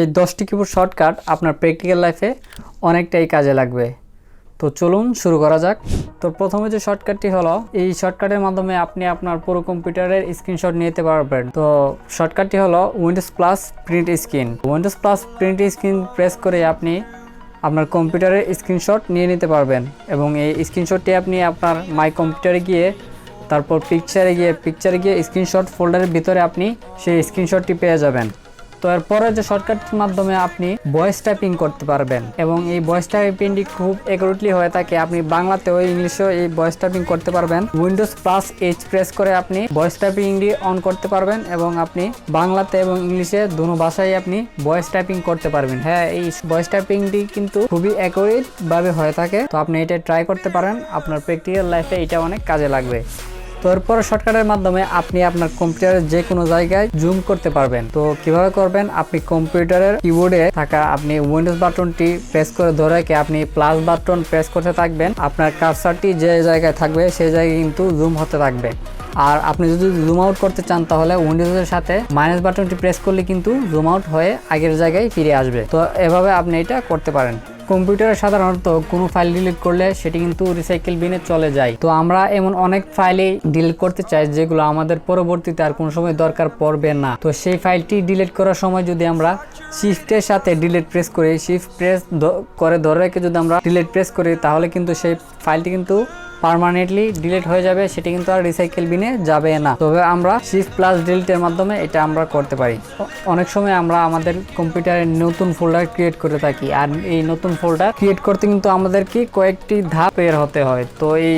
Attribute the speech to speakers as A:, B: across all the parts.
A: এই 10টি keyboard shortcut আপনার প্র্যাকটিক্যাল লাইফে অনেকটাই কাজে লাগবে। তো চলুন শুরু করা যাক। তো প্রথমে যে শর্টকাটটি হলো, এই শর্টকাটের মাধ্যমে আপনি আপনার পুরো কম্পিউটারের স্ক্রিনশট নিতে পারবেন। তো শর্টকাটটি হলো Windows plus print screen. Windows plus print screen press করে আপনি আপনার কম্পিউটারের স্ক্রিনশট নিয়ে নিতে পারবেন এবং এই স্ক্রিনশটটি আপনি আপনার মাই কম্পিউটারে গিয়ে তারপর পিকচারে গিয়ে স্ক্রিনশট ফোল্ডারের ভিতরে আপনি সেই স্ক্রিনশটটি পেয়ে যাবেন। তো এরপরে যে শর্টকাটের মাধ্যমে আপনি ভয়েস টাইপিং করতে পারবেন এবং এই ভয়েস টাইপিংটি খুব অ্যাকুরেটলি হয়ে থাকে। আপনি বাংলাতেও ইংলিশেও এই ভয়েস টাইপিং করতে পারবেন। উইন্ডোজ প্লাস এইচ প্রেস করে আপনি ভয়েস টাইপিংটি অন করতে পারবেন এবং আপনি বাংলাতে এবং ইংলিশে দুটো ভাষায় আপনি ভয়েস টাইপিং করতে পারবেন। হ্যাঁ, এই ভয়েস টাইপিংটি কিন্তু খুবই অ্যাকুরেট ভাবে হয়ে থাকে। তো আপনি এটা ট্রাই করতে পারেন, আপনার প্র্যাকটিক্যাল লাইফে এটা অনেক কাজে লাগবে। তো এরপর শর্টকাটের মাধ্যমে আপনি আপনার কম্পিউটারের যে কোনো জায়গায় জুম করতে পারবেন। তো কিভাবে করবেন, আপনি কম্পিউটারের কিবোর্ডে থাকা আপনি উইন্ডোজ বাটনটি প্রেস করে ধরে রেখে আপনি প্লাস বাটন প্রেস করতে থাকবেন। আপনার কার্সারটি যে জায়গায় থাকবে সেই জায়গায় কিন্তু জুম হতে থাকবে। আর আপনি যদি জুম আউট করতে চান তাহলে উইন্ডোজের সাথে মাইনাস বাটনটি প্রেস করলে কিন্তু জুম আউট হয়ে আগের জায়গায় ফিরে আসবে। তো এভাবে আপনি এটা করতে পারেন। কম্পিউটারে সাধারণত কোনো ফাইল ডিলিট করলে সেটি কিন্তু রিসাইকেল বিনে চলে যায়। তো আমরা এমন অনেক ফাইলই ডিলিট করতে চাই যেগুলো আমাদের পরবর্তীতে আর কোনো সময় দরকার পড়বে না। তো সেই ফাইলটি ডিলিট করার সময় যদি আমরা শিফটের সাথে ডিলিট প্রেস করি, শিফট প্রেস করে ধরে রেখে যদি আমরা ডিলিট প্রেস করি তাহলে কিন্তু সেই ফাইলটি কিন্তু পার্মানেন্টলি ডিলিট হয়ে যাবে, সেটি কিন্তু আর রিসাইকেল বিনে যাবে না। তবে আমরা শিফট প্লাস ডিলিটের মাধ্যমে এটা আমরা করতে পারি। অনেক সময় আমরা আমাদের কম্পিউটারে নতুন ফোল্ডার ক্রিয়েট করে থাকি, আর এই নতুন ফোল্ডার ক্রিয়েট করতে কিন্তু আমাদেরকে কয়েকটি ধাপ বের হতে হয়। তো এই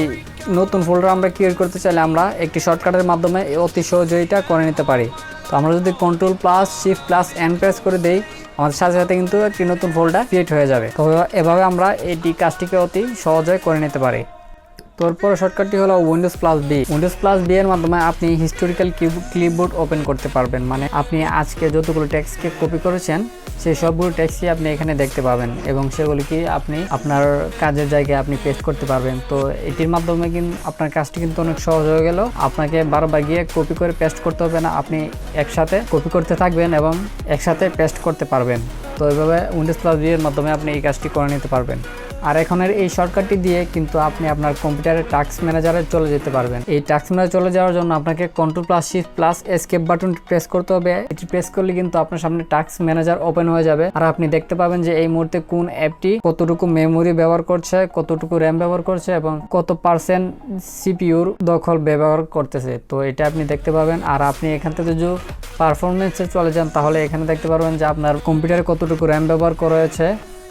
A: নতুন ফোল্ডার আমরা ক্রিয়েট করতে চাইলে আমরা একটি শর্টকাটের মাধ্যমে অতি সহজে এটা করে নিতে পারি। তো আমরা যদি control plus shift plus N press করে দেই, আমাদের সাথে সাথে কিন্তু একটি নতুন ফোল্ডার ক্রিয়েট হয়ে যাবে। তো এভাবে আমরা এই কাজটিকে অতি সহজে করে নিতে পারি। তারপর শর্টকাটটি হলো Windows plus B. Windows plus B এর মাধ্যমে আপনি হিস্টোরিক্যাল ক্লিপবোর্ড ওপেন করতে পারবেন। মানে আপনি আজকে যতগুলো টেক্সটকে কপি করেছেন সেই সবগুলো টেক্সটই আপনি এখানে দেখতে পাবেন এবং সেগুলিকে আপনি আপনার কাজের জায়গায় আপনি পেস্ট করতে পারবেন। তো এটির মাধ্যমে কিন্তু আপনার কাজটি কিন্তু অনেক সহজ হয়ে গেল। আপনাকে বারবার গিয়ে কপি করে পেস্ট করতে হবে না, আপনি একসাথে কপি করতে থাকবেন এবং একসাথে পেস্ট করতে পারবেন। তো এইভাবে উইন্ডোজ প্লাস বি এর মাধ্যমে আপনি এই কাজটি করে নিতে পারবেন। আর এখনের এই শর্টকাটটি দিয়ে কিন্তু আপনি আপনার কম্পিউটারের টাস্ক ম্যানেজারে চলে যেতে পারবেন। এই টাস্ক ম্যানেজারে চলে যাওয়ার জন্য আপনাকে control plus shift plus escape বাটনটি প্রেস করতে হবে। এটি প্রেস করলে কিন্তু আপনার সামনে টাস্ক ম্যানেজার ওপেন হয়ে যাবে আর আপনি দেখতে পাবেন যে এই মুহূর্তে কোন অ্যাপটি কতটুকু মেমোরি ব্যবহার করছে, কতটুকু র্যাম ব্যবহার করছে এবং কত পার্সেন্ট সিপিইউর দখল ব্যবহার করতেছে। তো এটা আপনি দেখতে পাবেন। আর আপনি এখান থেকে যদি পারফরমেন্সে চলে যান তাহলে এখানে দেখতে পারবেন যে আপনার কম্পিউটারে কতটুকু র্যাম ব্যবহার করা হয়েছে,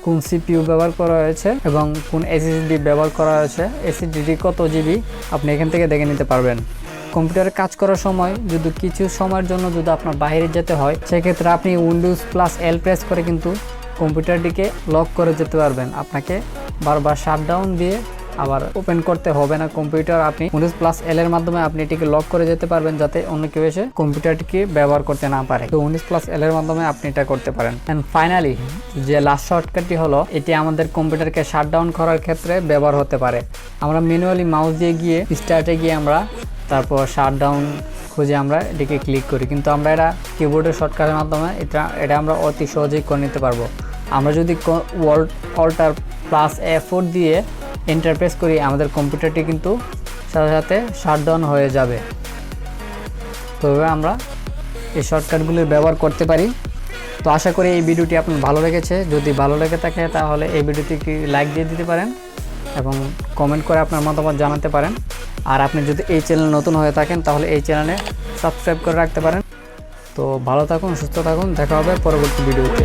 A: কোন সিপিইউ ব্যবহার করা হয়েছে এবং কোন এসএসডি ব্যবহার করা হয়েছে, এসএসডি কত জিবি আপনি এখান থেকে দেখে নিতে পারবেন। কম্পিউটারে কাজ করার সময় যদি কিছু সময়ের জন্য যদি আপনার বাইরে যেতে হয় সেক্ষেত্রে আপনি উইন্ডোজ প্লাস এল প্রেস করে কিন্তু কম্পিউটারটিকে লক করে যেতে পারবেন। আপনাকে বারবার শাটডাউন দিয়ে আবার ওপেন করতে হবে না কম্পিউটার। আপনি উইন্ডোজ প্লাস এল এর মাধ্যমে আপনি এটিকে লক করে যেতে পারবেন যাতে অন্য কেউ এসে কম্পিউটারটিকে ব্যবহার করতে না পারে। তো উইন্ডোজ প্লাস এল এর মাধ্যমে আপনি এটা করতে পারেন। এন্ড ফাইনালি যে লাস্ট শর্টকাটটি হলো, এটি আমাদের কম্পিউটারকে শাটডাউন করার ক্ষেত্রে ব্যবহার হতে পারে। আমরা ম্যানুয়ালি মাউস দিয়ে গিয়ে স্টার্টে গিয়ে আমরা তারপর শাটডাউন খুঁজে আমরা এটিকে ক্লিক করি, কিন্তু আমরা এটা কিবোর্ডের শর্টকাটের মাধ্যমে এটা আমরা অতি সহজেই করে নিতে পারবো। আমরা যদি অল্টার প্লাস F4 দিয়ে এন্টার প্রেস করি আমাদের কম্পিউটারটি কিন্তু সাথে সাথে শাটডাউন হয়ে যাবে। তো আমরা এই শর্টকাটগুলির ব্যবহার করতে পারি। তো আশা করি এই ভিডিওটি আপনার ভালো লেগেছে। যদি ভালো লেগে থাকে তাহলে এই ভিডিওটি লাইক দিয়ে দিতে পারেন এবং কমেন্ট করে আপনার মতামত জানাতে পারেন। আর আপনি যদি এই চ্যানেল নতুন হয়ে থাকেন তাহলে এই চ্যানেলে সাবস্ক্রাইব করে রাখতে পারেন। তো ভালো থাকুন, সুস্থ থাকুন, দেখা হবে পরবর্তী ভিডিওতে।